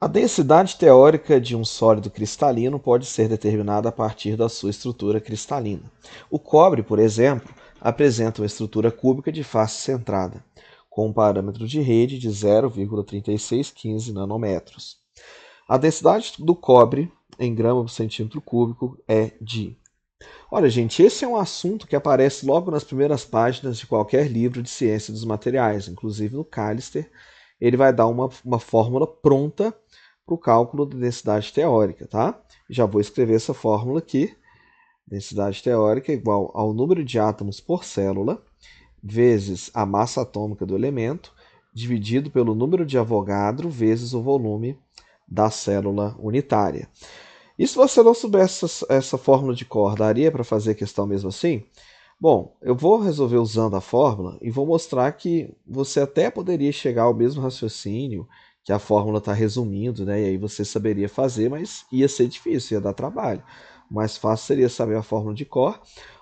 A densidade teórica de um sólido cristalino pode ser determinada a partir da sua estrutura cristalina. O cobre, por exemplo, apresenta uma estrutura cúbica de face centrada, com um parâmetro de rede de 0,3615 nanômetros. A densidade do cobre em grama por centímetro cúbico é de. Olha, gente, esse é um assunto que aparece logo nas primeiras páginas de qualquer livro de ciência dos materiais, inclusive no Callister. Ele vai dar uma fórmula pronta para o cálculo da densidade teórica, tá? Já vou escrever essa fórmula aqui. Densidade teórica é igual ao número de átomos por célula vezes a massa atômica do elemento, dividido pelo número de Avogadro vezes o volume da célula unitária. E se você não soubesse essa fórmula de cor, daria para fazer a questão mesmo assim? Bom, eu vou resolver usando a fórmula e vou mostrar que você até poderia chegar ao mesmo raciocínio que a fórmula está resumindo, né? E aí você saberia fazer, mas ia ser difícil, ia dar trabalho. O mais fácil seria saber a fórmula de cor,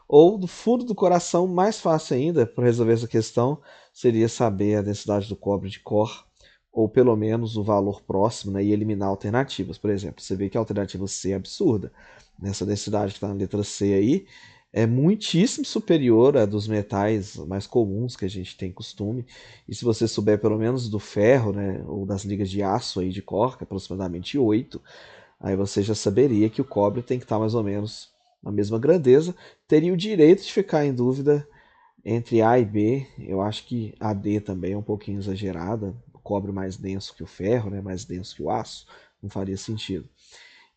ou do fundo do coração, mais fácil ainda, para resolver essa questão, seria saber a densidade do cobre de cor, ou pelo menos o valor próximo, né, e eliminar alternativas. Por exemplo, você vê que a alternativa C é absurda. Nessa densidade que está na letra C aí, é muitíssimo superior à dos metais mais comuns que a gente tem costume. E se você souber pelo menos do ferro, né, ou das ligas de aço aí de Cork, aproximadamente 8, aí você já saberia que o cobre tem que estar mais ou menos na mesma grandeza. Teria o direito de ficar em dúvida entre A e B. Eu acho que a D também é um pouquinho exagerada. O cobre mais denso que o ferro, né, mais denso que o aço, não faria sentido.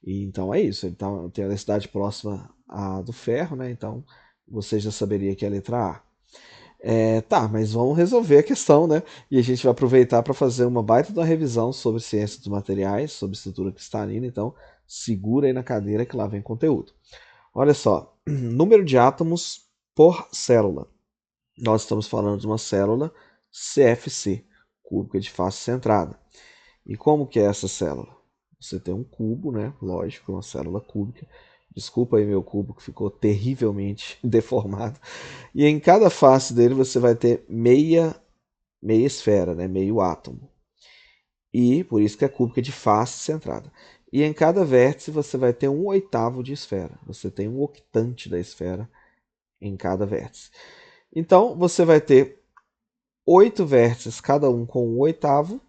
E então é isso, ele tem a densidade próxima à do ferro, né? Então você já saberia que é a letra A. Tá, mas vamos resolver a questão, né? E a gente vai aproveitar para fazer uma baita de uma revisão sobre ciência dos materiais, sobre estrutura cristalina. Então segura aí na cadeira que lá vem conteúdo. Olha só, número de átomos por célula. Nós estamos falando de uma célula CFC, cúbica de face centrada. E como que é essa célula? Você tem um cubo, né? Lógico, uma célula cúbica. Desculpa aí meu cubo que ficou terrivelmente deformado. E em cada face dele você vai ter meia esfera, né? Meio átomo. E por isso que é cúbica de face centrada. E em cada vértice você vai ter um oitavo de esfera. Você tem um octante da esfera em cada vértice. Então você vai ter 8 vértices, cada um com um oitavo,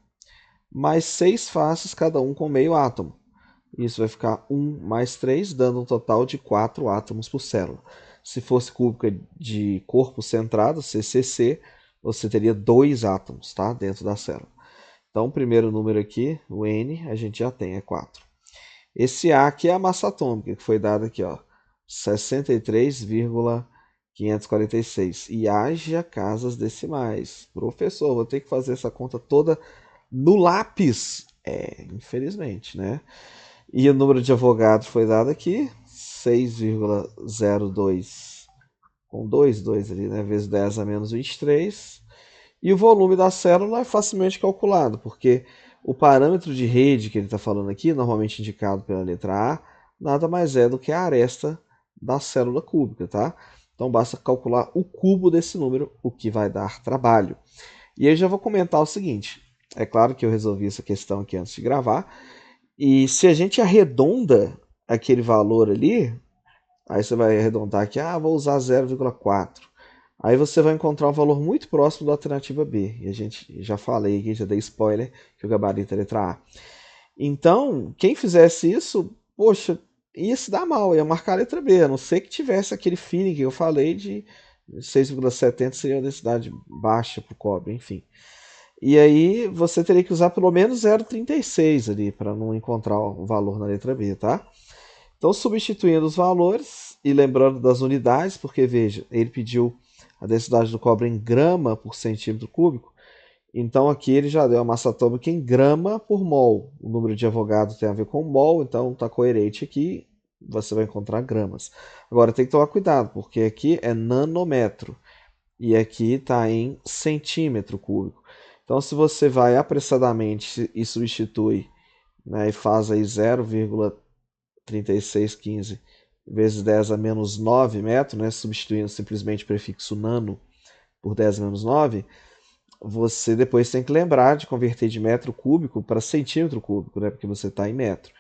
mais 6 faces, cada um com meio átomo. Isso vai ficar 1 mais 3, dando um total de 4 átomos por célula. Se fosse cúbica de corpo centrado, CCC, você teria 2 átomos, tá, dentro da célula. Então, o primeiro número aqui, o N, a gente já tem, é 4. Esse A aqui é a massa atômica, que foi dada aqui, ó, 63,546. E haja casas decimais. Professor, vou ter que fazer essa conta toda no lápis. Infelizmente, né? E o número de Avogadro foi dado aqui, 6,02, com 2 ali, né? Vezes 10 a menos 23. E o volume da célula é facilmente calculado, porque o parâmetro de rede que ele está falando aqui, normalmente indicado pela letra A, nada mais é do que a aresta da célula cúbica, tá? Então basta calcular o cubo desse número, o que vai dar trabalho. E aí eu já vou comentar o seguinte: é claro que eu resolvi essa questão aqui antes de gravar, e se a gente arredonda aquele valor ali, aí você vai arredondar aqui, vou usar 0,4. Aí você vai encontrar um valor muito próximo da alternativa B. E a gente já falei aqui, já dei spoiler, que o gabarito é a letra A. Então, quem fizesse isso, poxa, ia se dar mal, ia marcar a letra B, a não ser que tivesse aquele feeling que eu falei de 6,70 seria uma densidade baixa para o cobre, enfim. E aí você teria que usar pelo menos 0,36 ali para não encontrar o valor na letra B, tá? Então, substituindo os valores e lembrando das unidades, porque veja, ele pediu a densidade do cobre em grama por centímetro cúbico, então aqui ele já deu a massa atômica em grama por mol. O número de Avogadro tem a ver com mol, então está coerente aqui, você vai encontrar gramas. Agora tem que tomar cuidado, porque aqui é nanômetro e aqui está em centímetro cúbico. Então se você vai apressadamente e substitui, né, e faz aí 0,3615 vezes 10 a menos 9 metros, né, substituindo simplesmente o prefixo nano por 10 menos 9, você depois tem que lembrar de converter de metro cúbico para centímetro cúbico, né? Porque você está em metro.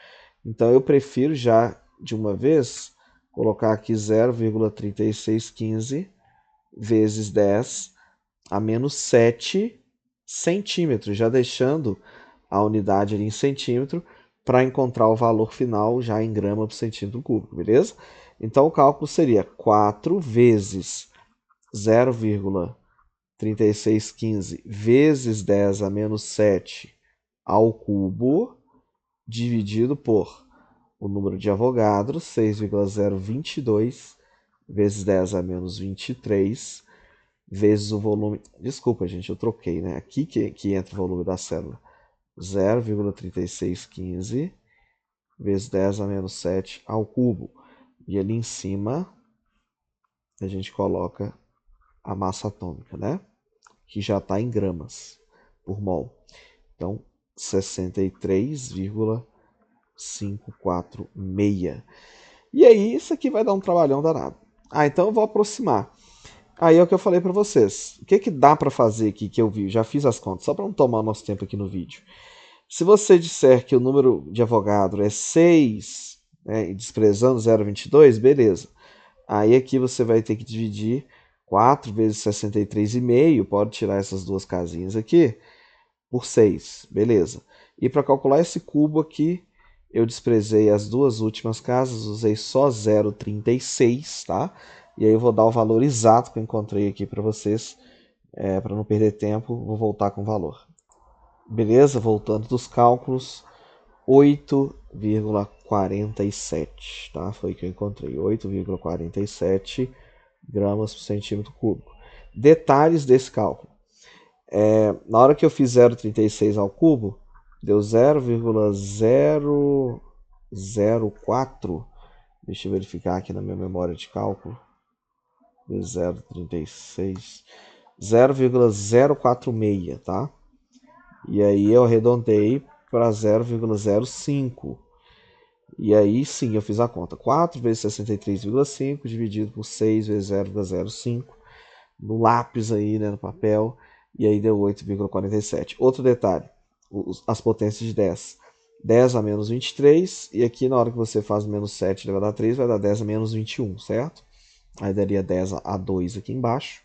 Então eu prefiro já de uma vez colocar aqui 0,3615 vezes 10 a menos 7 centímetros, já deixando a unidade ali em centímetro para encontrar o valor final já em grama por centímetro cúbico, beleza? Então o cálculo seria 4 vezes 0,3615 vezes 10 a menos 7 ao cubo, dividido por o número de Avogadro, 6,022 vezes 10 a menos 23, vezes o volume. Desculpa, gente, eu troquei, né? Aqui que entra o volume da célula. 0,3615 vezes 10 a menos 7 ao cubo. E ali em cima a gente coloca a massa atômica, né? Que já está em gramas por mol. Então, 63,546. E aí, isso aqui vai dar um trabalhão danado. Então eu vou aproximar. Aí é o que eu falei para vocês. O que, que dá para fazer aqui que eu vi? Já fiz as contas, só para não tomar nosso tempo aqui no vídeo. Se você disser que o número de Avogadro é 6, né, e desprezando 0,22, beleza. Aí aqui você vai ter que dividir 4 vezes 63,5, pode tirar essas duas casinhas aqui, por 6, beleza. E para calcular esse cubo aqui, eu desprezei as duas últimas casas, usei só 0,36, tá? E aí eu vou dar o valor exato que eu encontrei aqui para vocês, para não perder tempo, vou voltar com o valor. Beleza, voltando dos cálculos, 8,47, tá? Foi o que eu encontrei, 8,47 gramas por centímetro cúbico. Detalhes desse cálculo. Na hora que eu fiz 0,36 ao cubo, deu 0,004. Deixa eu verificar aqui na minha memória de cálculo. 0,36. 0,046, tá? E aí eu arredondei para 0,05. E aí sim eu fiz a conta. 4 vezes 63,5 dividido por 6 vezes 0,05. No lápis aí, né, no papel. E aí deu 8,47. Outro detalhe, as potências de 10. 10 a menos 23, e aqui na hora que você faz menos 7 elevado a 3, vai dar 10 a menos 21, certo? Aí daria 10 a 2 aqui embaixo,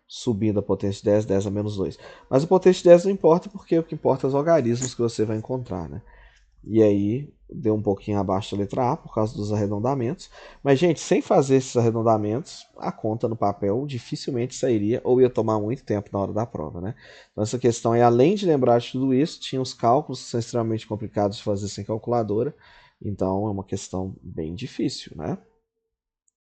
subindo a potência de 10, 10 a menos 2. Mas a potência de 10 não importa, porque o que importa é os algarismos que você vai encontrar, né? E aí deu um pouquinho abaixo da letra A por causa dos arredondamentos. Mas, gente, sem fazer esses arredondamentos, a conta no papel dificilmente sairia ou ia tomar muito tempo na hora da prova, né? Então essa questão é, além de lembrar de tudo isso, tinha os cálculos que são extremamente complicados de fazer sem calculadora. Então é uma questão bem difícil, né?